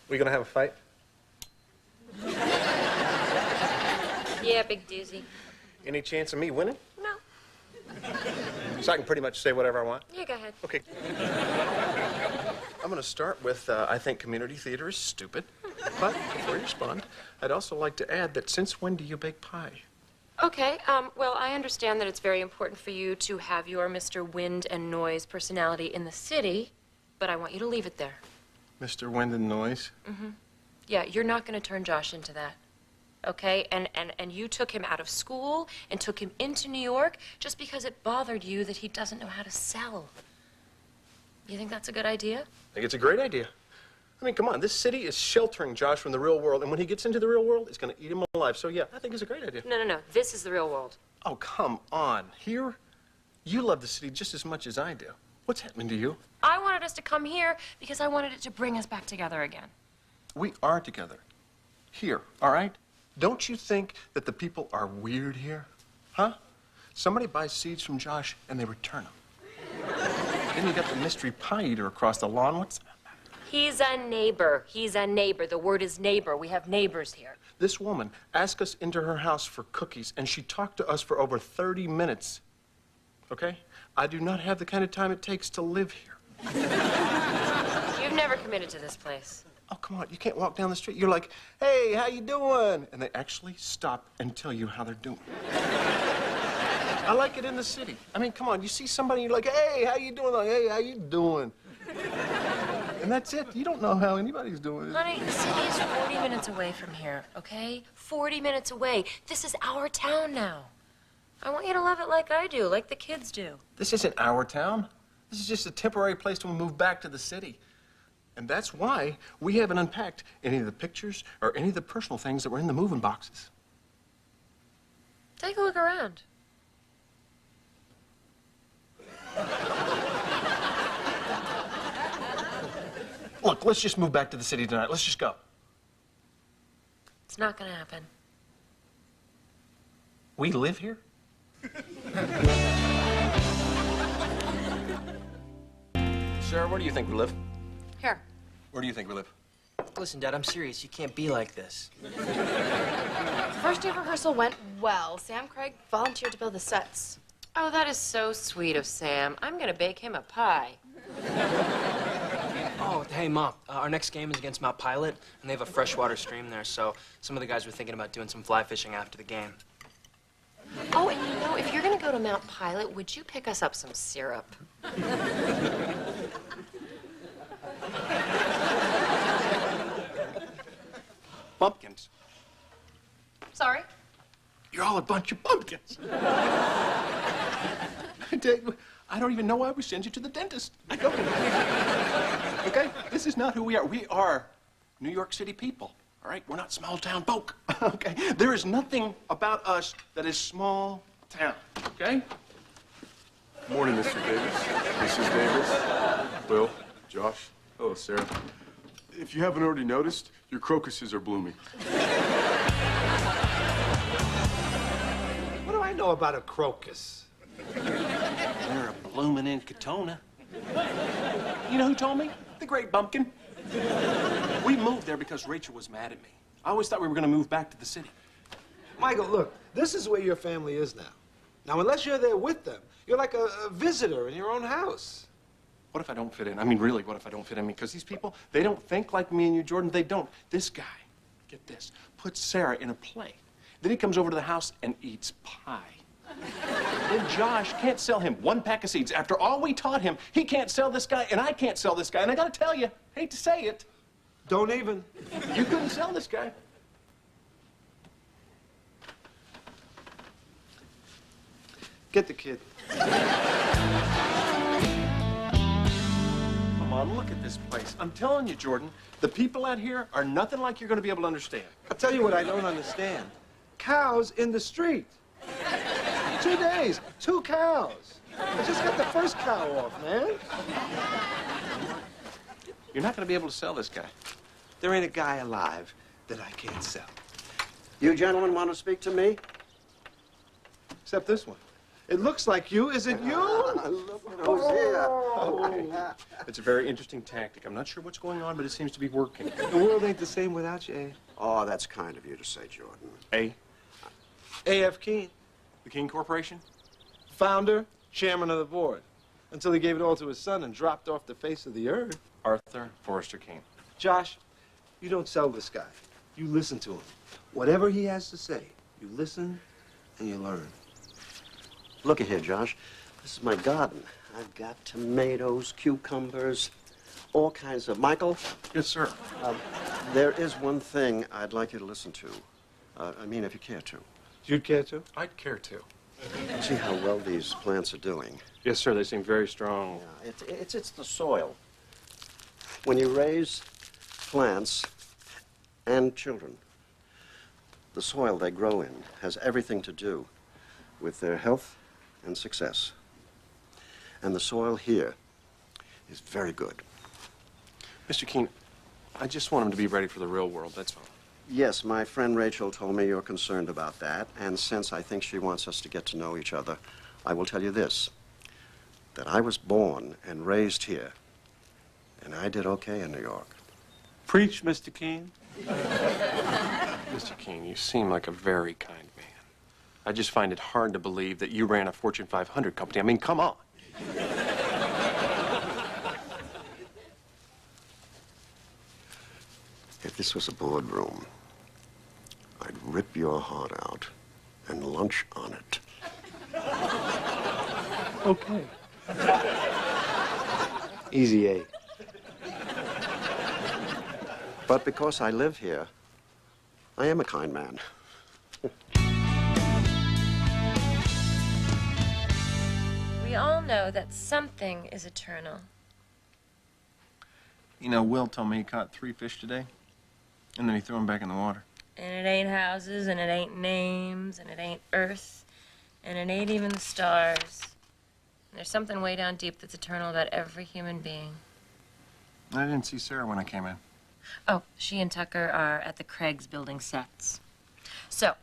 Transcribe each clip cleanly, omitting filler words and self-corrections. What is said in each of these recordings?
We gonna have a fight? Yeah, big doozy. Any chance of me winning? No. So I can pretty much say whatever I want? Yeah, go ahead. Okay. I'm gonna start with, I think community theater is stupid. But before you respond, I'd also like to add that since when do you bake pie? Okay, well, I understand that it's very important for you to have your Mr. Wind and Noise personality in the city, but I want you to leave it there. Mr. Wind and Noise? Mm-hmm. Yeah, you're not going to turn Josh into that, okay? And you took him out of school and took him into New York just because it bothered you that he doesn't know how to sell. You think that's a good idea? I think it's a great idea. I mean, come on, this city is sheltering Josh from the real world, and when he gets into the real world, it's going to eat him alive. So, yeah, I think it's a great idea. No. This is the real world. Oh, come on. Here, you love the city just as much as I do. What's happening to you? I wanted us to come here because I wanted it to bring us back together again. We are together. Here, all right? Don't you think that the people are weird here? Huh? Somebody buys seeds from Josh, and they return them. Then you got the mystery pie eater across the lawn. What's that? He's a neighbor. He's a neighbor. The word is neighbor. We have neighbors here. This woman asked us into her house for cookies, and she talked to us for over 30 minutes. Okay? I do not have the kind of time it takes to live here. You've never committed to this place. Oh, come on. You can't walk down the street. You're like, hey, how you doing? And they actually stop and tell you how they're doing. I like it in the city. I mean, come on. You see somebody, you're like, hey, how you doing? Like, hey, how you doing? And that's it. You don't know how anybody's doing it. Honey, the city is 40 minutes away from here, okay? 40 minutes away. This is our town now. I want you to love it like I do, like the kids do. This isn't our town. This is just a temporary place till we move back to the city. And that's why we haven't unpacked any of the pictures or any of the personal things that were in the moving boxes. Take a look around. Look, let's just move back to the city tonight. Let's just go. It's not gonna happen. We live here? Sarah, where do you think we live? Here. Where do you think we live? Listen, Dad, I'm serious. You can't be like this. First day of rehearsal went well. Sam Craig volunteered to build the sets. Oh, that is so sweet of Sam. I'm gonna bake him a pie. Oh, hey, Mom. Our next game is against Mount Pilot, and they have a freshwater stream there, so some of the guys were thinking about doing some fly fishing after the game. Oh, and you know, if you're gonna go to Mount Pilot, would you pick us up some syrup? Pumpkins. Sorry? You're all a bunch of pumpkins. I don't even know why we send you to the dentist. I don't. Okay? This is not who we are. We are New York City people, all right? We're not small-town folk, okay? There is nothing about us that is small town, okay? Morning, Mr. Davis. Mrs. Davis. Will, Josh. Hello, Sarah. If you haven't already noticed, your crocuses are blooming. What do I know about a crocus? They're a bloomin' in Katona. You know who told me? The Great Bumpkin. We moved there because Rachel was mad at me. I always thought we were going to move back to the city. Michael, look, this is where your family is now. Now, unless you're there with them, you're like a visitor in your own house. What if I don't fit in? I mean, really, what if I don't fit in? Because these people, they don't think like me and you, Jordan. They don't. This guy, get this, puts Sarah in a play. Then he comes over to the house and eats pie. Then Josh can't sell him one pack of seeds. After all we taught him, he can't sell this guy, and I can't sell this guy. And I gotta tell you, hate to say it. Don't even. You couldn't sell this guy. Get the kid. Come on, look at this place. I'm telling you, Jordan, the people out here are nothing like you're gonna be able to understand. I'll tell you what I don't understand. Cows in the street. 2 days, 2 cows. I just got the first cow off, man. You're not gonna be able to sell this guy. There ain't a guy alive that I can't sell. You gentlemen want to speak to me? Except this one. It looks like you. Is it you? Look at who's here. Okay. It's a very interesting tactic. I'm not sure what's going on, but it seems to be working. The world ain't the same without you, eh? Oh, that's kind of you to say, Jordan. A, A.F. Keene, the King Corporation? founder, chairman of the board, until he gave it all to his son and dropped off the face of the earth. Arthur Forrester King. Josh, you don't sell this guy. You listen to him. Whatever he has to say, you listen and you learn. Look at here, Josh. This is my garden. I've got tomatoes, cucumbers, all kinds of... Michael, Yes, sir. there is one thing I'd like you to listen to. I mean, if you care to. You'd care to? I'd care to. See how well these plants are doing. Yes, sir. They seem very strong. Yeah, it's the soil. When you raise plants and children, the soil they grow in has everything to do with their health and success. And the soil here is very good. Mr. King, I just want him to be ready for the real world, that's all. Yes, my friend Rachel told me you're concerned about that, and since I think she wants us to get to know each other, I will tell you this, that I was born and raised here, and I did okay in New York. Preach, Mr. Keene. Mr. King, you seem like a very kind man. I just find it hard to believe that you ran a Fortune 500 company. I mean, come on. If this was a boardroom, I'd rip your heart out and lunch on it. Okay. Easy, A. But because I live here, I am a kind man. We all know that something is eternal. You know, Will told me he caught 3 fish today, and then he threw them back in the water. And it ain't houses, and it ain't names, and it ain't earth, and it ain't even the stars. There's something way down deep that's eternal about every human being. I didn't see Sarah when I came in. Oh, she and Tucker are at the Craigs building sets. So,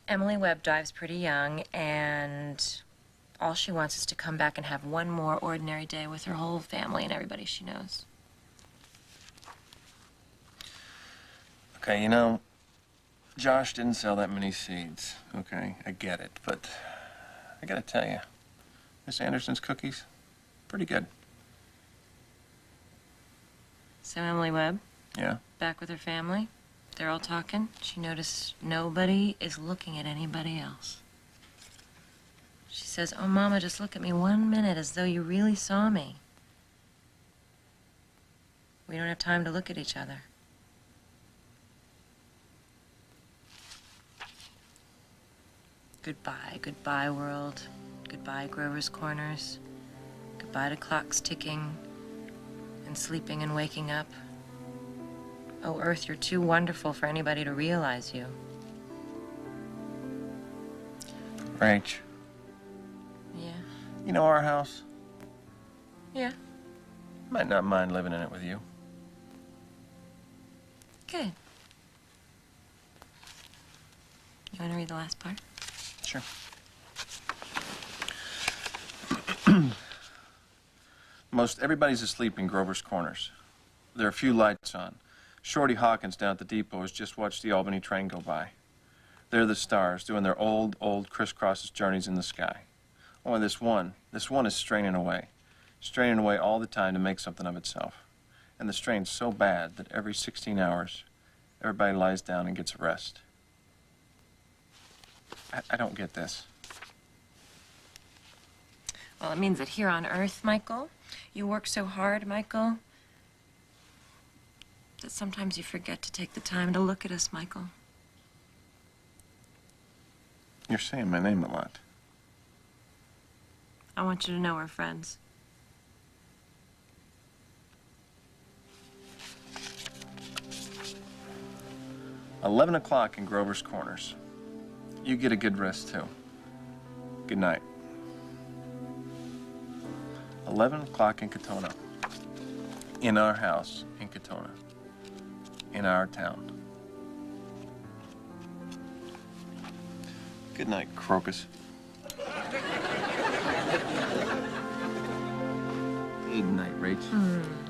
Emily Webb dives pretty young, and all she wants is to come back and have one more ordinary day with her whole family and everybody she knows. Okay, you know, Josh didn't sell that many seeds, okay? I get it, but I gotta tell you, Miss Anderson's cookies, pretty good. So Emily Webb, Yeah? back with her family, they're all talking. She noticed nobody is looking at anybody else. She says, "Oh, Mama, just look at me 1 minute as though you really saw me." We don't have time to look at each other. Goodbye, goodbye, world. Goodbye, Grover's Corners. Goodbye to clocks ticking and sleeping and waking up. Oh, Earth, you're too wonderful for anybody to realize you. Rach, Yeah? you know our house? Yeah. Might not mind living in it with you. Good. You want to read the last part? Sure. Most everybody's asleep in Grover's Corners. There are a few lights on. Shorty Hawkins down at the depot has just watched the Albany train go by. They're the stars, doing their old crisscrosses journeys in the sky. Only this one is straining away all the time to make something of itself. And the strain's so bad that every 16 hours, everybody lies down and gets a rest. I don't get this. Well, it means that here on Earth, Michael, you work so hard, Michael, that sometimes you forget to take the time to look at us, Michael. You're saying my name a lot. I want you to know we're friends. "11 o'clock in Grover's Corners. You get a good rest, too. Good night." 11 o'clock in Katona. In our house in Katona. In our town. Good night, Crocus. ignite, Rach.